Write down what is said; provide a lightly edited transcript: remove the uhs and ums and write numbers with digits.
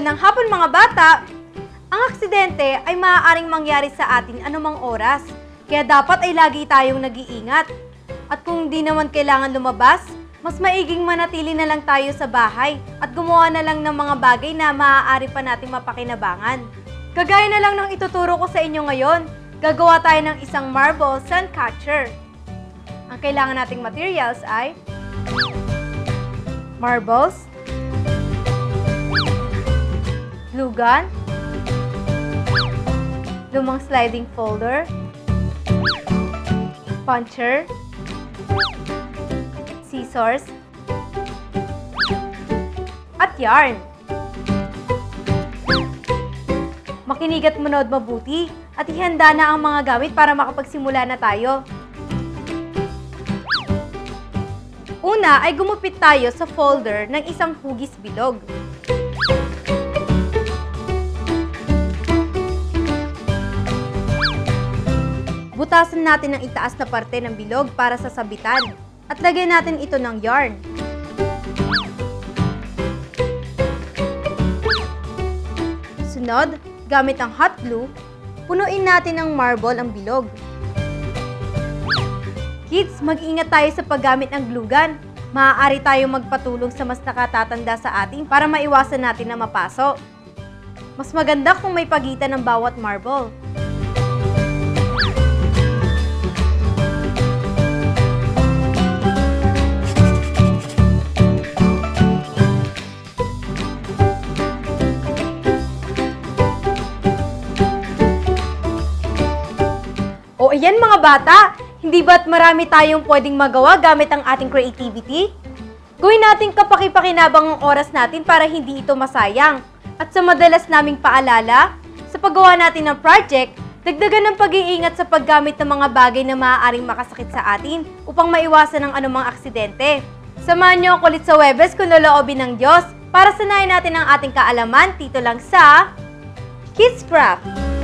Magandang hapon mga bata! Ang aksidente ay maaaring mangyari sa atin anumang oras, kaya dapat ay lagi tayong nag-iingat. At kung di naman kailangan lumabas, mas maiging manatili na lang tayo sa bahay at gumawa na lang ng mga bagay na maaari pa nating mapakinabangan. Kagaya na lang ng ituturo ko sa inyo ngayon, gagawa tayo ng isang marble sand catcher. Ang kailangan nating materials ay marbles, glue gun, lumang sliding folder, puncher, scissors, at yarn. Makinig at manood mabuti at ihanda na ang mga gamit para makapagsimula na tayo. Una ay gumupit tayo sa folder ng isang hugis bilog. Butasan natin ang itaas na parte ng bilog para sa sabitan at lagyan natin ito ng yarn. Sunod, gamit ang hot glue, punuin natin ng marble ang bilog. Kids, mag-ingat tayo sa paggamit ng glue gun. Maaari tayong magpatulong sa mas nakatatanda sa atin para maiwasan natin na mapaso. Mas maganda kung may pagitan ng bawat marble. O ayan mga bata! Hindi ba't marami tayong pwedeng magawa gamit ang ating creativity? Gawin natin kapaki-pakinabang ang oras natin para hindi ito masayang. At sa madalas naming paalala, sa paggawa natin ng project, dagdagan ng pag-iingat sa paggamit ng mga bagay na maaaring makasakit sa atin upang maiwasan ang anumang aksidente. Samahan niyo ako ulit sa Webes kung loloobin ng Diyos para sanayin natin ang ating kaalaman dito lang sa Kids Craft!